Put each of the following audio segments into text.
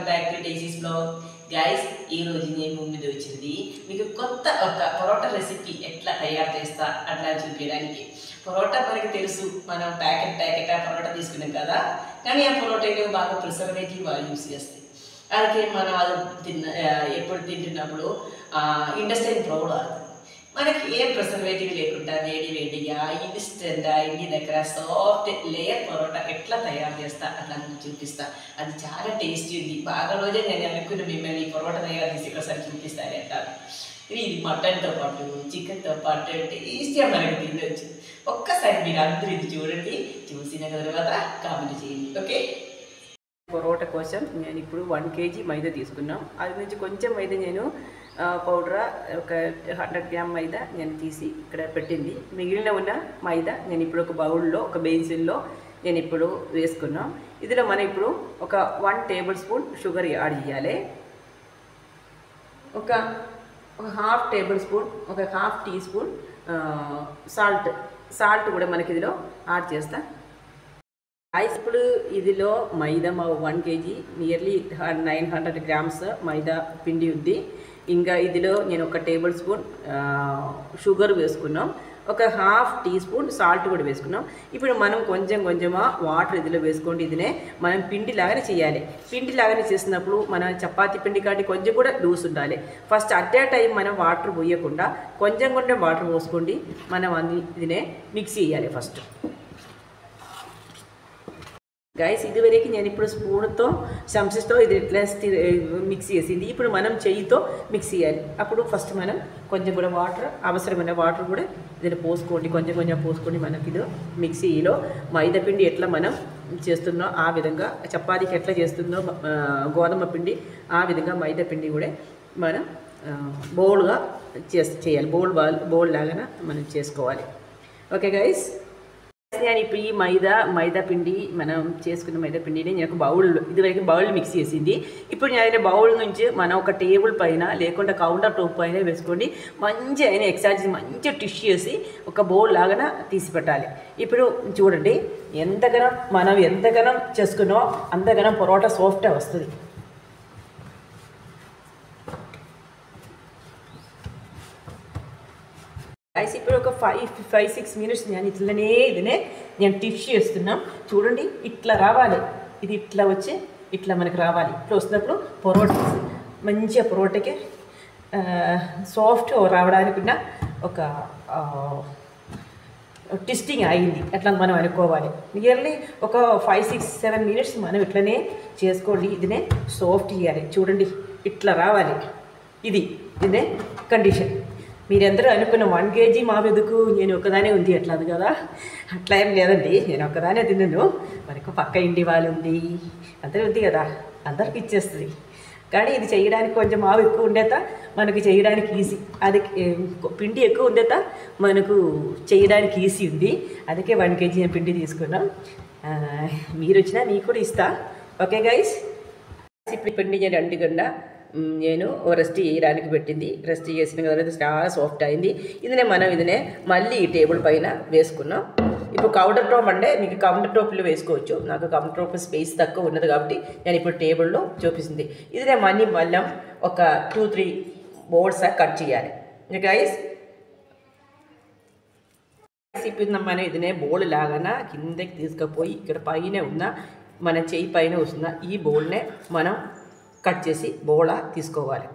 Welcome back to Daisy's blog. Guys, ఈ రోజు నేను ముందు వచ్చింది మీకు కొత్త ఒక పరోటా రెసిపీ ఎట్లా తయారు చేస్తా అట్లా చూపించడానికి. పరోటా మనకి తెలుసు, మనం ప్యాకెట్ పరోటా తీసుకున్నాం కదా, కానీ ఆ పరోటాలో బాగా ప్రిజర్వేటివ్ యూస్ చేస్తాయి. అలాగే మనం అది ఎప్పుడు తింటున్నప్పుడు ఇండస్ట్రియల్ ప్రౌడ్ అవుతుంది. మనకి ఏ ప్రిజర్వేటివ్ లేకుండా వేడిగా ఇన్స్టెంట్గా ఇంటి దగ్గర సాఫ్ట్ లేయర్ పరోటా ఎట్లా తయారు చేస్తా అట్లా మీకు చూపిస్తా. అది చాలా టేస్టీ ఉంది. బాగా రోజే నేను అనుకున్న మిమ్మల్ని పరోటా తయారు చేసి ఒకసారి చూపిస్తాను అంటారు. ఇది మటన్తో పాటు చికెన్తో పాటు టేస్టీగా మనకి తినవచ్చు. ఒక్కసారి మీరు అందరూ ఇది చూడండి, చూసిన తర్వాత కామెంట్ చేయండి. ఓకే, పరోటా కోసం నేను ఇప్పుడు 1 kg మైదా తీసుకున్నాం. అది నుంచి కొంచెం మైదా నేను పౌడర్ ఒక 100 గ్రామ్ మైదా నేను తీసి ఇక్కడ పెట్టింది. మిగిలిన ఉన్న మైదా నేను ఇప్పుడు ఒక బౌల్లో, ఒక బేసిన్లో నేను ఇప్పుడు వేసుకున్నాం. ఇందులో మనం ఇప్పుడు ఒక 1 టేబుల్ స్పూన్ షుగర్ యాడ్ చేయాలి. ఒక హాఫ్ టేబుల్ స్పూన్, ఒక హాఫ్ టీ స్పూన్ సాల్ట్ కూడా మనకి ఇందులో యాడ్ చేస్తా. ఇప్పుడు ఇదిలో మైదా 1 kg నియర్లీ 900 గ్రామ్స్ మైదా పిండి ఉంది. ఇంకా ఇదిలో నేను ఒక టేబుల్ స్పూన్ షుగర్ వేసుకున్నాం, ఒక హాఫ్ టీ స్పూన్ సాల్ట్ కూడా వేసుకున్నాం. ఇప్పుడు మనం కొంచెం వాటర్ ఇదిలో వేసుకోండి. ఇదినే మనం పిండి లాగానే చేయాలి. పిండి లాగానే చేసినప్పుడు మన చపాతీ పిండి కాటి కొంచెం కూడా లూస్ ఉండాలి. ఫస్ట్ అట్ ఏ టైం మనం వాటర్ పోయకుండా కొంచెం వాటర్ పోసుకోండి. మనం ఇదినే మిక్స్ చేయాలి ఫస్ట్. గైస్, ఇదివరకు నేను ఇప్పుడు స్పూన్తో చెంచాతో ఇది ఇట్లా మిక్స్ చేసింది. ఇప్పుడు మనం చెయ్యితో మిక్స్ చేయాలి. అప్పుడు ఫస్ట్ మనం కొంచెం కూడా వాటర్, అవసరమైన వాటర్ కూడా దీన్ని పోసుకోండి. కొంచెం పోసుకోండి. మనకి ఇది మిక్సీలో మైదా పిండి ఎట్లా మనం చేస్తున్నో ఆ విధంగా, చపాతీకి ఎట్లా చేస్తుందో గోధుమ పిండి ఆ విధంగా మైదా పిండి కూడా మనం బౌల్గా చేయాలి. బౌల్ లాగా మనం చేసుకోవాలి. ఓకే గైస్, నేను ఇప్పుడు ఈ మైదా పిండి మనం చేసుకున్న మైదా పిండిని నేను ఒక ఇదివరకు బౌల్ మిక్స్ చేసింది. ఇప్పుడు నేను బౌల్ నుంచి మనం ఒక టేబుల్ పైన లేకుండా కౌంటర్ టాప్ పైన వేసుకోండి. మంచి అయినా ఎక్సర్సైజ్ మంచిగా టిష్ చేసి ఒక బౌల్ లాగా తీసి పెట్టాలి. ఇప్పుడు చూడండి, మనం ఎంతగానో చేసుకున్నామో అంతగానో పరోటా సాఫ్ట్గా వస్తుంది. గైస్, ఇప్పుడు ఒక 5-6 మినిట్స్ నేను ఇదినే నేను టిష్ చేస్తున్నాం. చూడండి, ఇట్లా రావాలి. ఇది ఇట్లా వచ్చి ఇట్లా మనకు రావాలి. ఇట్లా వస్తున్నప్పుడు పరోటా మంచిగా పరోటాకి సాఫ్ట్ రావడానికి ఒక ట్విస్టింగ్ అయింది అట్లా మనం అనుకోవాలి. నియర్లీ ఒక 5-6-7 మినిట్స్ మనం ఇట్లనే చేసుకోండి. ఇదినే సాఫ్ట్ చేయాలి. చూడండి, ఇట్లా రావాలి. ఇదే కండిషన్. మీరందరూ అనుకున్న 1 kg మావెదుకు నేను ఒకదానే ఉంది అట్లా అది కదా, అట్లా ఏం లేదండి. నేను ఒక్కదానే తిన్నాను. మనకు పక్క ఇంటి వాళ్ళు ఉంది, అందరూ ఉంది కదా, అందరికి ఇచ్చేస్తుంది. కానీ ఇది చేయడానికి కొంచెం మావు ఎక్కువ ఉండేత మనకు చేయడానికి ఈజీ. అది పిండి ఎక్కువ ఉండేత మనకు చేయడానికి ఈజీ ఉంది. అందుకే 1 kg నేను పిండి తీసుకున్నాం. మీరు వచ్చినా మీకు కూడా ఇస్తా. ఓకే గైస్, ఇప్పుడు పిండి నేను 2 గంట నేను రెస్ట్ చేయడానికి పెట్టింది. రెస్ట్ చేసిన తర్వాత చాలా సాఫ్ట్ అయింది. ఇదినే మళ్ళీ ఈ టేబుల్ పైన వేసుకున్నాం. ఇప్పుడు కౌంటర్ టాప్ అంటే మీకు కౌంటర్ టాప్లో వేసుకోవచ్చు. నాకు కౌంటర్ టాప్ స్పేస్ తక్కువ ఉన్నది కాబట్టి నేను ఇప్పుడు టేబుల్లో చూపిస్తుంది. ఇదినే మళ్ళీ ఒక 2-3 బోర్డ్స్ కట్ చేయాలి. గైస్, ఇప్పుడు మనం ఇదినే బౌల్ లాగా కిందకి తీసుకుపోయి ఇక్కడ పైన ఉన్న మన చెయ్యి పైన వస్తున్న ఈ బౌల్నే మనం కట్ చేసి బౌలా తీసుకోవాలి.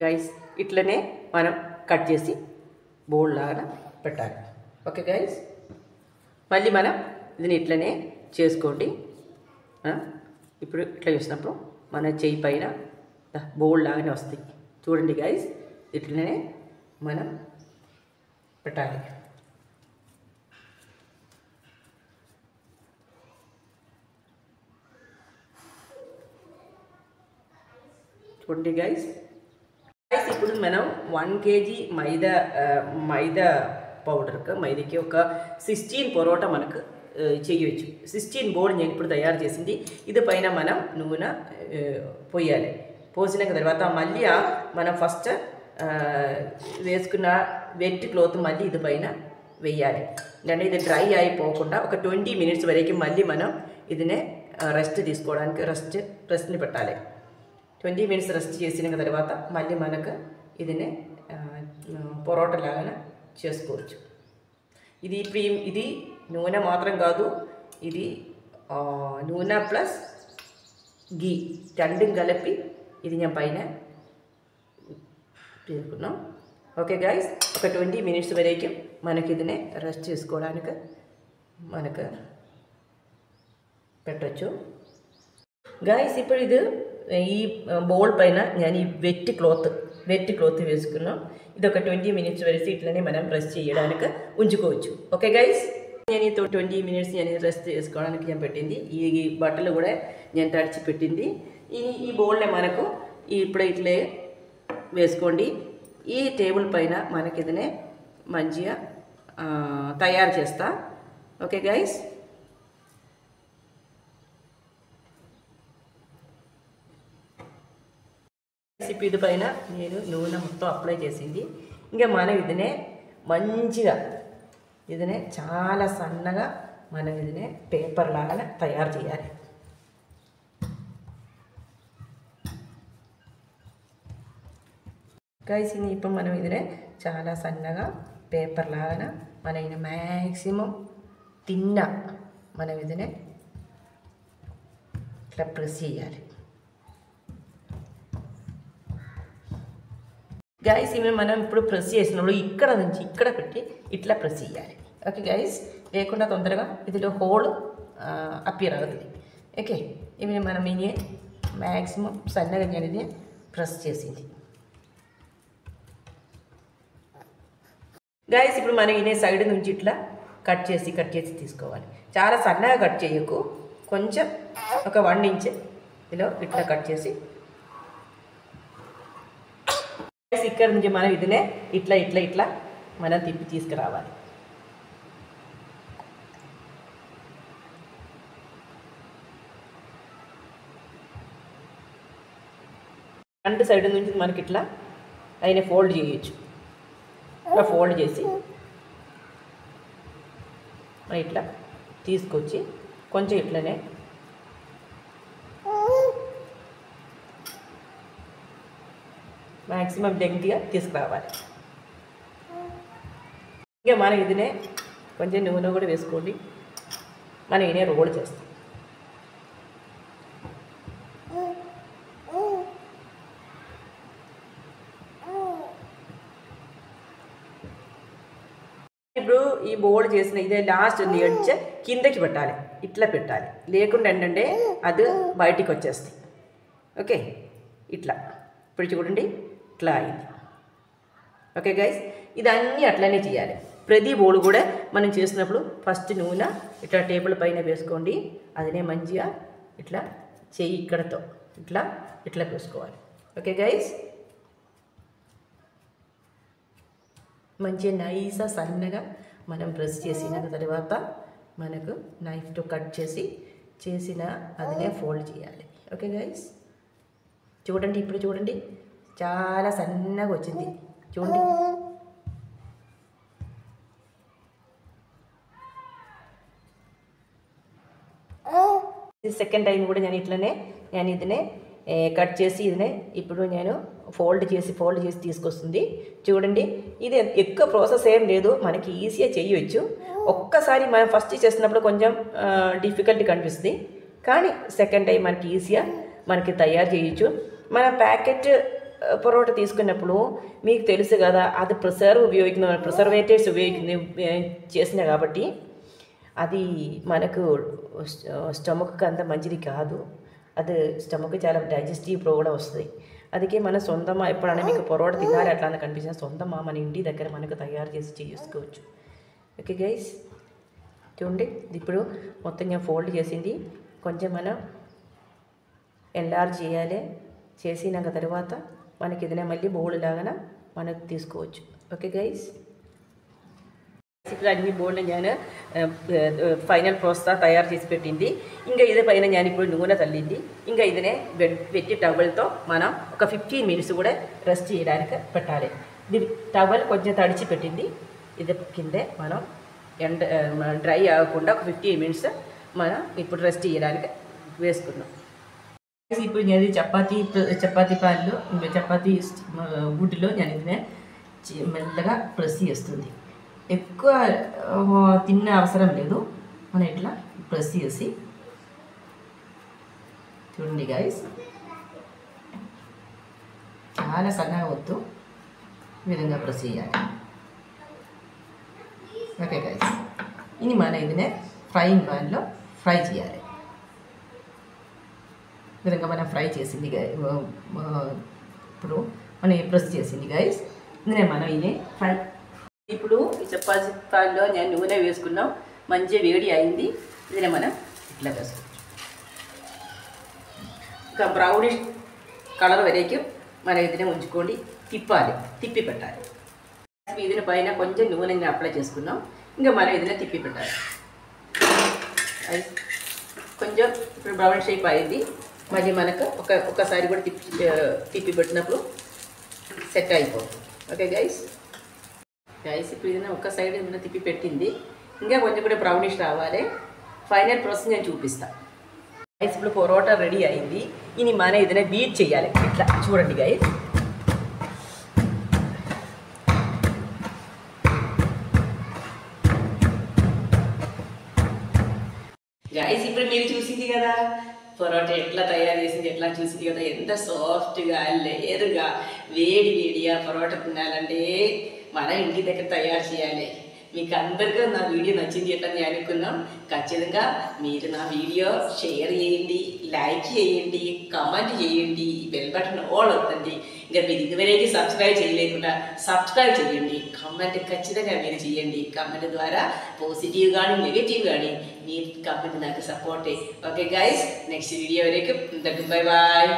గైస్, ఇట్లనే మనం కట్ చేసి బౌల్ లాగా పెట్టాలి. ఓకే గైస్, మళ్ళీ మనం దీన్ని ఇట్లనే చేసుకోండి. ఇప్పుడు ఇట్లా చూసినప్పుడు మన చెయ్యి పైన బౌల్ లాగానే వస్తాయి. చూడండి గైస్, ఇట్లనే మనం పెట్టాలి. చూడండి గైస్, ఇప్పుడు మనం 1 kg మైదా మైదాకి ఒక 16 పరోటా మనకు చేయవచ్చు. 16 బోర్డు నేను ఇప్పుడు తయారు చేసింది. ఇది పైన మనం నూనె పోయాలి. పోసిన తర్వాత మళ్ళీ మనం ఫస్ట్ వేసుకున్న వెట్ క్లాత్ మళ్ళీ ఇది పైన వేయాలి. అంటే ఇది డ్రై అయిపోకుండా ఒక 20 మినిట్స్ వరకు మళ్ళీ మనం ఇదినే రెస్ట్ తీసుకోవడానికి రెస్ట్ని పెట్టాలి. 20 మినిట్స్ రెస్ట్ చేసిన తర్వాత మళ్ళీ మనకు ఇదినే పొరోటా లాగా చేసుకోవచ్చు. ఇది నూనె మాత్రం కాదు, ఇది నూనె ప్లస్ గీ రెండు కలిపి ఇది నేను పైన తీసుకున్నాం. ఓకే గైస్, ఒక 20 మినిట్స్ వరకు మనకి ఇదినే రెస్ట్ చేసుకోవడానికి మనకు పెట్టచ్చు. గైస్ ఇప్పుడు ఇది ఈ బౌల్ పైన నేను ఈ వెట్టి క్లాత్ వేసుకున్నాం. ఇది ఒక 20 మినిట్స్ వరకు ఇట్లనే మనం రెస్ట్ చేయడానికి ఉంచుకోవచ్చు. ఓకే గైస్, నేను 20 మినిట్స్ నేను రెస్ట్ చేసుకోవడానికి నేను పెట్టింది. ఈ బట్టలు కూడా నేను తడిచి పెట్టింది. ఈ బౌల్ని మనకు ఇప్పుడు ఇట్లే వేసుకోండి. ఈ టేబుల్ పైన మనకి ఇదినే మంచిగా తయారు చేస్తా. ఓకే గైస్, ఇది పైన నేను నూనె మొత్తం అప్లై చేసింది. ఇంకా మనం ఇదినే మంచిగా ఇదినే చాలా సన్నగా మనం ఇదినే పేపర్ లాగా తయారు చేయాలి. గైస్ ఇప్పుడు మనం ఇదినే చాలా సన్నగా పేపర్ లాగా మన ఇది మ్యాక్సిమం తిన్న మనం ఇదినే ఇట్లా ప్రెస్ చేయాలి. గైస్ ఇవి మనం ఇప్పుడు ప్రెస్ చేసినప్పుడు ఇక్కడ నుంచి ఇక్కడ పెట్టి ఇట్లా ప్రెస్ చేయాలి. ఓకే గైస్, లేకుండా తొందరగా ఇదిలో హోల్ అపియర్ అవుతుంది. ఓకే, ఇవి మనం ఇది మ్యాక్సిమం సన్నగా అనేది ప్రెస్ చేసింది. గైస్ ఇప్పుడు మనం ఇదే సైడ్ నుంచి ఇట్లా కట్ చేసి తీసుకోవాలి. చాలా సన్నగా కట్ చేయకు, కొంచెం ఒక 1 ఇంచ్ ఇలా ఇట్లా కట్ చేసి ఇక్కడ నుంచి మనం ఇదినే ఇట్లా మనం తిప్పి తీసుకురావాలి. ఫ్రంట్ సైడ్ నుంచి మనకి ఇట్లా అయినా ఫోల్డ్ చేయొచ్చు. ఇట్లా ఫోల్డ్ చేసి ఇట్లా తీసుకొచ్చి కొంచెం ఇట్లనే మ్యాక్సిమం లెంగ్త్గా తీసుకురావాలి. ఇంకా మనం ఇదినే కొంచెం నూనె కూడా వేసుకోండి. మనం ఇదే రోల్ చేస్తాం. ఇప్పుడు ఈ బోర్డు చేసిన ఇదే లాస్ట్ ఎడ్జ్ కిందకి పెట్టాలి, ఇట్లా పెట్టాలి. లేకుండా ఏంటంటే అది బయటికి వచ్చేస్తుంది. ఓకే, ఇట్లా ఇప్పుడు చూడండి ఇట్లా అయింది. ఓకే గైస్, ఇదన్నీ అట్లనే చేయాలి. ప్రతి బోర్డు కూడా మనం చేసినప్పుడు ఫస్ట్ నూనె ఇట్లా టేబుల్ పైన వేసుకోండి. అదినే మంచిగా ఇట్లా చెయ్యి ఇక్కడతో ఇట్లా వేసుకోవాలి. ఓకే గైస్, మంచిగా నైస్గా సన్నగా మనం ప్రెస్ చేసిన తర్వాత మనకు నైఫ్తో కట్ చేసిన అదినే ఫోల్డ్ చేయాలి. ఓకే గైస్, చూడండి ఇప్పుడు చూడండి చాలా సన్నగా వచ్చింది. చూడండి సెకండ్ టైం కూడా నేను ఇట్లనే ఇదినే కట్ చేసి ఇదినే ఇప్పుడు నేను ఫోల్డ్ చేసి తీసుకొస్తుంది. చూడండి ఇది ఎక్కువ ప్రాసెస్ ఏం లేదు, మనకి ఈజీగా చేయవచ్చు. ఒక్కసారి మనం ఫస్ట్ చేసినప్పుడు కొంచెం డిఫికల్ట్ కనిపిస్తుంది, కానీ సెకండ్ టైం మనకి ఈజీగా మనకి తయారు చేయొచ్చు. మన ప్యాకెట్ పొరోటా తీసుకున్నప్పుడు మీకు తెలుసు కదా, అది ప్రిజర్వేటివ్స్ చేసిన కాబట్టి అది మనకు స్టమక్కి అంత మంచిది కాదు. అది స్టమక్ చాలా డైజెస్టివ్ కూడా వస్తుంది. అందుకే మన సొంతమా ఎప్పుడైనా మీకు పొరోటా తినాలి అట్లా కనిపించిన సొంతమా మన ఇంటి దగ్గర మనకు తయారు చేసి చేసుకోవచ్చు. ఓకే గైస్, చూడండి ఇప్పుడు మొత్తం నేను ఫోల్డ్ చేసింది. కొంచెం మనం ఎన్లార్జ్ చేయాలి. చేసినాక తర్వాత మనకి ఏదైనా మళ్ళీ బౌల్ లాగా మనకు తీసుకోవచ్చు. ఓకే గైస్, ఇప్పుడు అన్ని బౌల్ని నేను ఫైనల్ ప్రాసెస్ తయారు చేసి పెట్టింది. ఇంకా ఇదే పైన నేను ఇప్పుడు నూనె తల్లింది. ఇంకా ఇదినే పెట్టి టవల్తో మనం ఒక 15 మినిట్స్ కూడా రెస్ట్ చేయడానికి పెట్టాలి. ఇది టవల్ కొంచెం తడిచి పెట్టింది. ఇది కిందే మనం డ్రై అవ్వకుండా ఒక 15 మినిట్స్ మనం ఇప్పుడు రెస్ట్ చేయడానికి వేసుకున్నాం. ఇప్పుడు నేను చపాతీ పాలు చపాతీ గుడ్డులో నేను ఇది మెల్లగా ప్రెస్ చేస్తుంది. ఎక్కువ తిన్న అవసరం లేదు, మనం ఇట్లా ప్రెస్ చేసి చూడండి గైస్, చాలా సన్నగా వద్దు, ఈ విధంగా ప్రెస్ చేయాలి. ఓకే గైస్, ఇది మన ఇదినే ఫ్రైయింగ్ పాన్లో ఫ్రై చేయాలి. ఈ విధంగా మనం ఫ్రై చేసింది ఇప్పుడు మనం ప్రెస్ చేసింది గైస్, ఇందులో మనం ఇది ఫ్రై. ఇప్పుడు ఈ చపాతీ పాన్లో నేను నూనె వేసుకున్నాం, మంచిగా వేడి అయింది. ఇది మనం ఇట్లా వేసుకోవచ్చు. ఇంకా బ్రౌనిష్ కలర్ వరకు మన ఇదినే ఉంచుకోండి, తిప్పి పెట్టాలి. ఇదిన పైన కొంచెం నూనె అప్లై చేసుకున్నాం, ఇంకా మనం ఇదినే తిప్పి పెట్టాలి. కొంచెం ఇప్పుడు బ్రౌన్ షేప్ అయింది, మళ్ళీ మనకు ఒకసారి కూడా తిప్పి పెట్టినప్పుడు సెట్ అయిపోతుంది. ఓకే గైస్, ఇప్పుడు ఏదైనా ఒక సైడ్ ఏమైనా తిప్పి పెట్టింది, ఇంకా కొంచెం కూడా బ్రౌనిష్ రావాలి. ఫైనల్ ప్రాసెస్ నేను చూపిస్తాను గైస్. ఇప్పుడు పొరోటా రెడీ అయింది, ఇది మన ఏదైనా బీట్ చేయాలి. ఇట్లా చూడండి గైస్, ఇప్పుడు మీరు చూసింది కదా పొరోటా ఎట్లా తయారు చేసింది, ఎట్లా చూసింది కదా, ఎంత సాఫ్ట్గా లేయర్గా వేడిగా పొరోటా తినాలంటే మనం ఇంటి దగ్గర తయారు చేయాలి. మీకు అందరికీ నా వీడియో నచ్చింది ఎట్లా నేను అనుకున్నాం. ఖచ్చితంగా మీరు నా వీడియో షేర్ చేయండి, లైక్ చేయండి, కామెంట్ చేయండి, బెల్ బటన్ ఆల్ అవుతుంది. ఇంకా మీరు ఇదివరకు సబ్స్క్రైబ్ చేయలేకుండా సబ్స్క్రైబ్ చేయండి, కామెంట్ ఖచ్చితంగా మీరు చేయండి. కామెంట్ ద్వారా పాజిటివ్ కానీ నెగిటివ్ కానీ మీరు కామెంట్ నాకు సపోర్టే. ఓకే గైస్, నెక్స్ట్ వీడియో వరకు బై బాయ్.